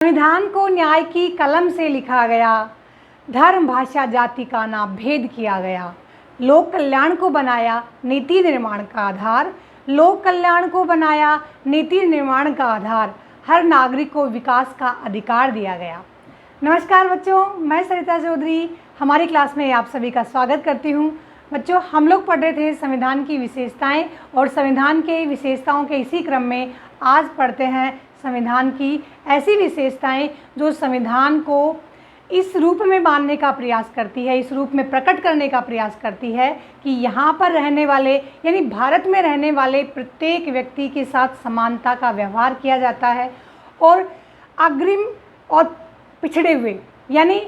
संविधान को न्याय की कलम से लिखा गया, धर्म भाषा जाति का ना भेद किया गया, लोक कल्याण को बनाया नीति निर्माण का आधार, लोक कल्याण को बनाया नीति निर्माण का आधार, हर नागरिक को विकास का अधिकार दिया गया। नमस्कार बच्चों, मैं सरिता चौधरी हमारी क्लास में आप सभी का स्वागत करती हूँ। बच्चों, हम लोग पढ़ रहे थे संविधान की विशेषताएं और संविधान के विशेषताओं के इसी क्रम में आज पढ़ते हैं संविधान की ऐसी विशेषताएं जो संविधान को इस रूप में मानने का प्रयास करती है, इस रूप में प्रकट करने का प्रयास करती है कि यहाँ पर रहने वाले यानी भारत में रहने वाले प्रत्येक व्यक्ति के साथ समानता का व्यवहार किया जाता है और अग्रिम और पिछड़े हुए यानी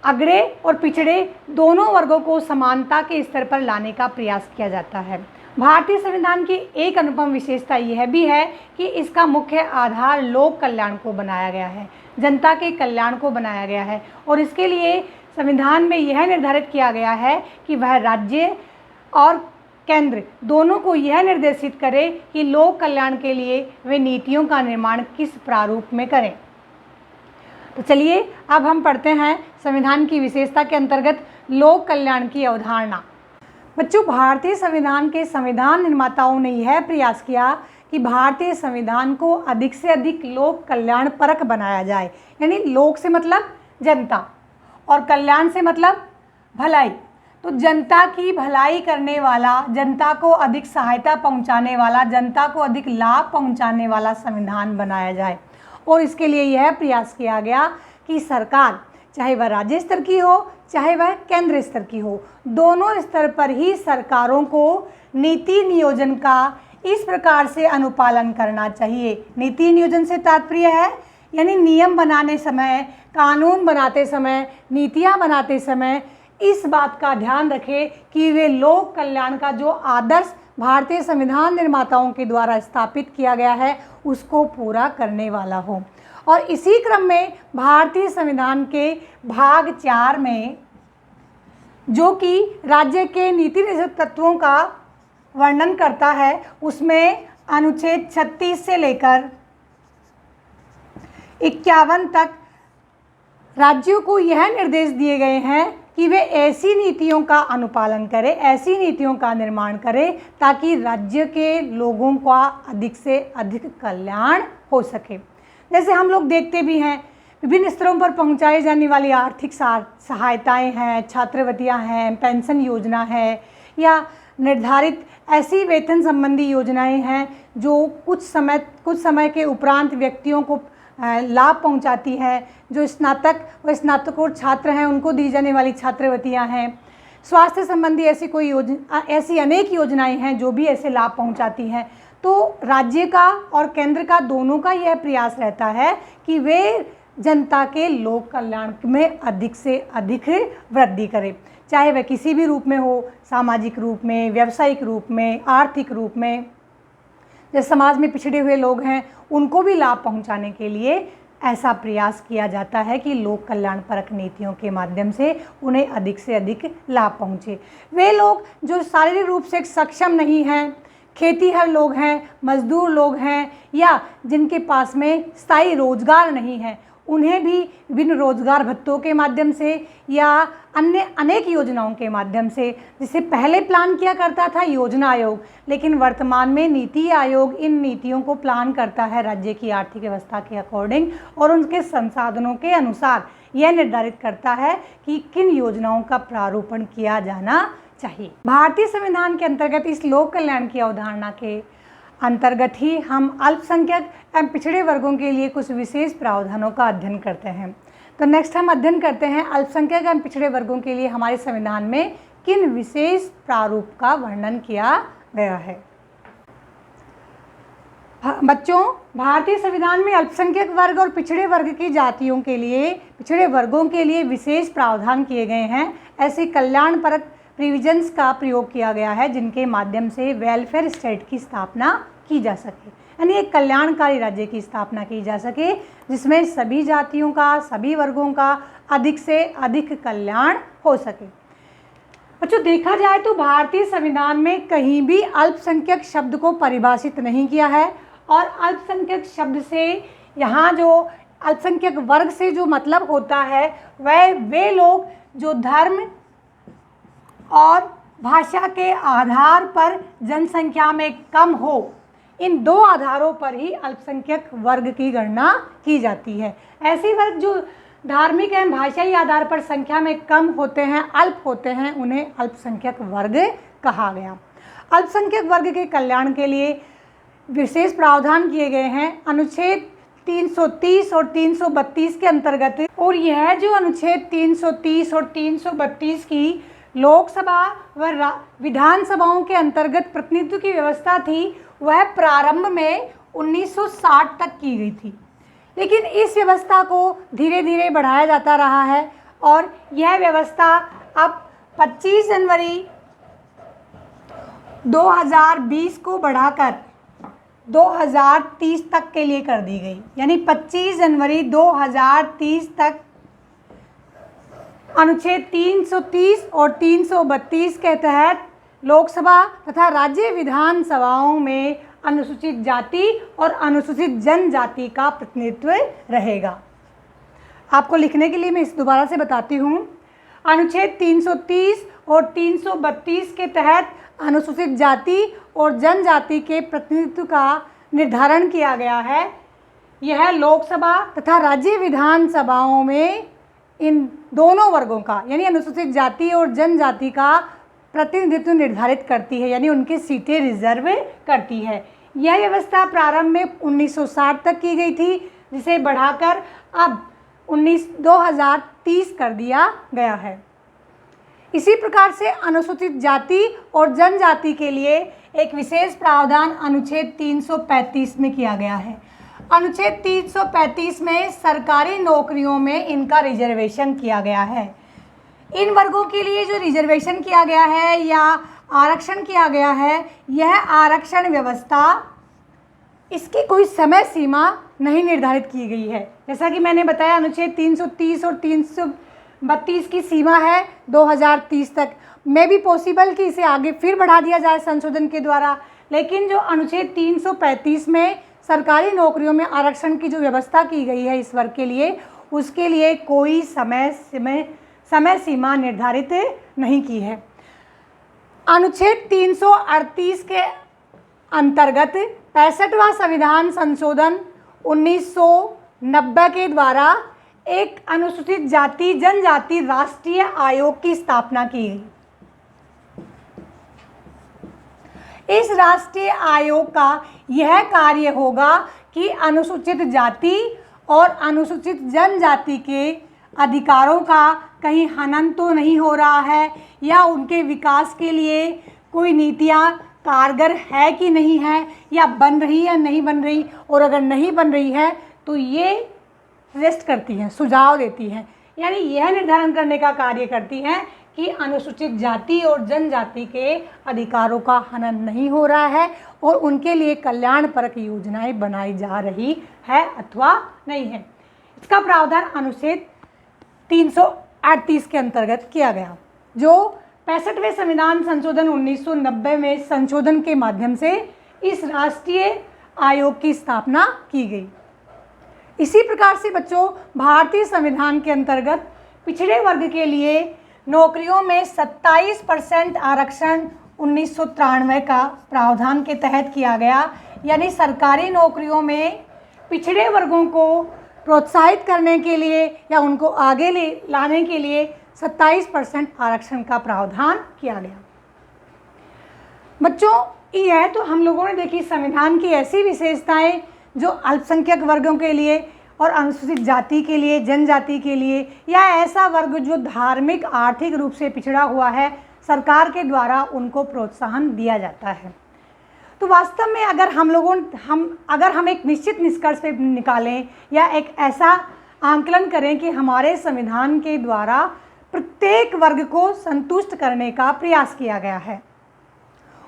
अग्रे और पिछड़े दोनों वर्गों को समानता के स्तर पर लाने का प्रयास किया जाता है। भारतीय संविधान की एक अनुपम विशेषता यह भी है कि इसका मुख्य आधार लोक कल्याण को बनाया गया है, जनता के कल्याण को बनाया गया है और इसके लिए संविधान में यह निर्धारित किया गया है कि वह राज्य और केंद्र दोनों को यह निर्देशित करे कि लोक कल्याण के लिए वे नीतियों का निर्माण किस प्रारूप में करें। तो चलिए अब हम पढ़ते हैं संविधान की विशेषता के अंतर्गत लोक कल्याण की अवधारणा। बच्चों, भारतीय संविधान के संविधान निर्माताओं ने यह प्रयास किया कि भारतीय संविधान को अधिक से अधिक लोक कल्याण परक बनाया जाए, यानी लोक से मतलब जनता और कल्याण से मतलब भलाई। तो जनता की भलाई करने वाला, जनता को अधिक सहायता पहुंचाने वाला, जनता को अधिक लाभ पहुंचाने वाला संविधान बनाया जाए और इसके लिए यह प्रयास किया गया कि सरकार, चाहे वह राज्य स्तर की हो चाहे वह केंद्र स्तर की हो, दोनों स्तर पर ही सरकारों को नीति नियोजन का इस प्रकार से अनुपालन करना चाहिए। नीति नियोजन से तात्पर्य है यानी नियम बनाने समय, कानून बनाते समय, नीतियाँ बनाते समय इस बात का ध्यान रखें कि वे लोक कल्याण का जो आदर्श भारतीय संविधान निर्माताओं के द्वारा स्थापित किया गया है उसको पूरा करने वाला हो। और इसी क्रम में भारतीय संविधान के भाग 4 में, जो कि राज्य के नीति निर्देशक तत्वों का वर्णन करता है, उसमें अनुच्छेद 36 से लेकर 51 तक राज्यों को यह निर्देश दिए गए हैं कि वे ऐसी नीतियों का अनुपालन करें, ऐसी नीतियों का निर्माण करें ताकि राज्य के लोगों का अधिक से अधिक कल्याण हो सके। जैसे हम लोग देखते भी हैं, विभिन्न स्तरों पर पहुंचाई जाने वाली आर्थिक सहायताएं हैं, छात्रवृत्तियां हैं, पेंशन योजना है या निर्धारित ऐसी वेतन संबंधी योजनाएं हैं जो कुछ समय के उपरांत व्यक्तियों को लाभ पहुंचाती है। जो स्नातक व स्नातकोत्तर छात्र हैं उनको दी जाने वाली छात्रवृत्तियां हैं। स्वास्थ्य संबंधी ऐसी अनेक योजनाएं हैं जो भी ऐसे लाभ पहुंचाती हैं। तो राज्य का और केंद्र का दोनों का यह प्रयास रहता है कि वे जनता के लोक कल्याण में अधिक से अधिक वृद्धि करें, चाहे वह किसी भी रूप में हो, सामाजिक रूप में, व्यावसायिक रूप में, आर्थिक रूप में। जो समाज में पिछड़े हुए लोग हैं उनको भी लाभ पहुंचाने के लिए ऐसा प्रयास किया जाता है कि लोक कल्याण परक नीतियों के माध्यम से उन्हें अधिक से अधिक लाभ पहुंचे। वे लोग जो शारीरिक रूप से सक्षम नहीं हैं, खेतीहर लोग हैं, मजदूर लोग हैं या जिनके पास में स्थायी रोजगार नहीं है, उन्हें भी विभिन्न रोजगार भत्तों के माध्यम से या अन्य अनेक योजनाओं के माध्यम से, जिसे पहले प्लान किया करता था योजना आयोग, लेकिन वर्तमान में नीति आयोग इन नीतियों को प्लान करता है राज्य की आर्थिक व्यवस्था के अकॉर्डिंग और उनके संसाधनों के अनुसार यह निर्धारित करता है कि किन योजनाओं का प्रारूपण किया जाना चाहिए। भारतीय संविधान के अंतर्गत इस लोक कल्याण की अवधारणा के अंतर्गत ही हम अल्पसंख्यक एवं पिछड़े वर्गों के लिए कुछ विशेष प्रावधानों का अध्ययन करते हैं। तो नेक्स्ट हम अध्ययन करते हैं अल्पसंख्यक एवं पिछड़े वर्गों के लिए हमारे संविधान में किन विशेष प्रारूप का वर्णन किया गया है। बच्चों, भारतीय संविधान में अल्पसंख्यक वर्ग और पिछड़े वर्ग की जातियों के लिए, पिछड़े वर्गों के लिए विशेष प्रावधान किए गए हैं। ऐसे कल्याणपरक प्रोविजंस का प्रयोग किया गया है जिनके माध्यम से वेलफेयर स्टेट की स्थापना की जा सके, यानी एक कल्याणकारी राज्य की स्थापना की जा सके जिसमें सभी जातियों का, सभी वर्गों का अधिक से अधिक कल्याण हो सके। बच्चों, देखा जाए तो भारतीय संविधान में कहीं भी अल्पसंख्यक शब्द को परिभाषित नहीं किया है और अल्पसंख्यक शब्द से यहाँ जो अल्पसंख्यक वर्ग से जो मतलब होता है वह वे लोग जो धर्म और भाषा के आधार पर जनसंख्या में कम हो, इन दो आधारों पर ही अल्पसंख्यक वर्ग की गणना की जाती है। ऐसे वर्ग जो धार्मिक एवं भाषाई आधार पर संख्या में कम होते हैं, अल्प होते हैं, उन्हें अल्पसंख्यक वर्ग कहा गया। अल्पसंख्यक वर्ग के कल्याण के लिए विशेष प्रावधान किए गए हैं अनुच्छेद 330 और 332 के अंतर्गत। और यह जो अनुच्छेद 330 और 332 की लोकसभा व विधानसभाओं के अंतर्गत प्रतिनिधित्व की व्यवस्था थी, वह प्रारंभ में 1960 तक की गई थी, लेकिन इस व्यवस्था को धीरे धीरे बढ़ाया जाता रहा है और यह व्यवस्था अब 25 जनवरी 2020 को बढ़ाकर 2030 तक के लिए कर दी गई। यानी 25 जनवरी 2030 तक अनुच्छेद 330 और 332 के तहत लोकसभा तथा राज्य विधानसभाओं में अनुसूचित जाति और अनुसूचित जनजाति का प्रतिनिधित्व रहेगा। आपको लिखने के लिए मैं इस दोबारा से बताती हूँ। अनुच्छेद 330 और 332 के तहत अनुसूचित जाति और जनजाति के प्रतिनिधित्व का निर्धारण किया गया है। यह लोकसभा तथा राज्य विधानसभाओं में इन दोनों वर्गों का यानी अनुसूचित जाति और जनजाति का प्रतिनिधित्व निर्धारित करती है, यानी उनकी सीटें रिजर्व करती है। यह व्यवस्था प्रारंभ में 1960 तक की गई थी, जिसे बढ़ाकर अब 2030 कर दिया गया है। इसी प्रकार से अनुसूचित जाति और जनजाति के लिए एक विशेष प्रावधान अनुच्छेद 335 में किया गया है। अनुच्छेद 335 में सरकारी नौकरियों में इनका रिजर्वेशन किया गया है। इन वर्गों के लिए जो रिजर्वेशन किया गया है या आरक्षण किया गया है, यह आरक्षण व्यवस्था इसकी कोई समय सीमा नहीं निर्धारित की गई है। जैसा कि मैंने बताया अनुच्छेद 330 और 332 की सीमा है 2030 तक। मे भी पॉसिबल कि इसे आगे फिर बढ़ा दिया जाए संशोधन के द्वारा, लेकिन जो अनुच्छेद 335 में सरकारी नौकरियों में आरक्षण की जो व्यवस्था की गई है इस वर्ग के लिए, उसके लिए कोई समय सीमा निर्धारित नहीं की है। अनुच्छेद 338 के अंतर्गत 65वां संविधान संशोधन 1990 के द्वारा एक अनुसूचित जाति जनजाति राष्ट्रीय आयोग की स्थापना की गई। इस राष्ट्रीय आयोग का यह कार्य होगा कि अनुसूचित जाति और अनुसूचित जनजाति के अधिकारों का कहीं हनन तो नहीं हो रहा है या उनके विकास के लिए कोई नीतियाँ कारगर है कि नहीं है, या बन रही है नहीं बन रही, और अगर नहीं बन रही है तो ये सजेस्ट करती हैं, सुझाव देती हैं, यानी यह निर्धारण करने का कार्य करती हैं कि अनुसूचित जाति और जनजाति के अधिकारों का हनन नहीं हो रहा है और उनके लिए कल्याणपरक योजनाएं बनाई जा रही है अथवा नहीं है। इसका प्रावधान अनुच्छेद 338 के अंतर्गत किया गया, जो 65वें संविधान संशोधन 1990 में संशोधन के माध्यम से इस राष्ट्रीय आयोग की स्थापना की गई। इसी प्रकार से बच्चों, भारतीय संविधान के अंतर्गत पिछड़े वर्ग के लिए नौकरियों में 27% आरक्षण 1993 का प्रावधान के तहत किया गया। यानी सरकारी नौकरियों में पिछड़े वर्गों को प्रोत्साहित करने के लिए या उनको आगे ले लाने के लिए 27% आरक्षण का प्रावधान किया गया। बच्चों, यह तो हम लोगों ने देखी संविधान की ऐसी विशेषताएं जो अल्पसंख्यक वर्गों के लिए और अनुसूचित जाति के लिए, जनजाति के लिए, या ऐसा वर्ग जो धार्मिक आर्थिक रूप से पिछड़ा हुआ है, सरकार के द्वारा उनको प्रोत्साहन दिया जाता है। तो वास्तव में अगर हम एक निश्चित निष्कर्ष पे निकालें या एक ऐसा आंकलन करें कि हमारे संविधान के द्वारा प्रत्येक वर्ग को संतुष्ट करने का प्रयास किया गया है,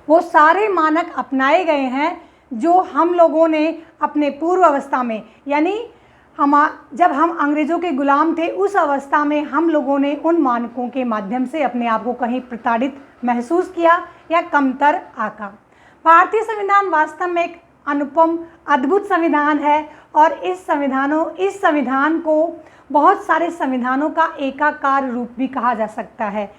वो सारे मानक अपनाए गए हैं जो हम लोगों ने अपने पूर्व अवस्था में, यानी जब हम अंग्रेज़ों के गुलाम थे उस अवस्था में हम लोगों ने उन मानकों के माध्यम से अपने आप को कहीं प्रताड़ित महसूस किया या कमतर आका। भारतीय संविधान वास्तव में एक अनुपम अद्भुत संविधान है और इस संविधान को बहुत सारे संविधानों का एकाकार रूप भी कहा जा सकता है।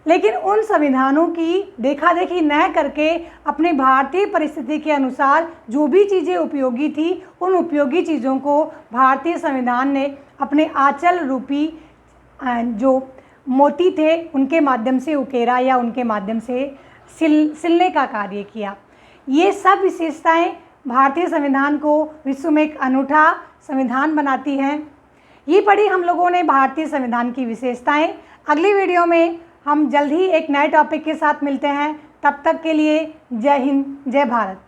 लेकिन उन संविधानों की देखा देखी न करके अपने भारतीय परिस्थिति के अनुसार जो भी चीज़ें उपयोगी थी उन उपयोगी चीज़ों को भारतीय संविधान ने अपने आंचल रूपी जो मोती थे उनके माध्यम से उकेरा या उनके माध्यम से सिलने का कार्य किया। ये सब विशेषताएं भारतीय संविधान को विश्व में एक अनूठा संविधान बनाती हैं। ये पढ़ी हम लोगों ने भारतीय संविधान की विशेषताएं। अगली वीडियो में हम जल्द ही एक नए टॉपिक के साथ मिलते हैं। तब तक के लिए जय हिंद, जय भारत।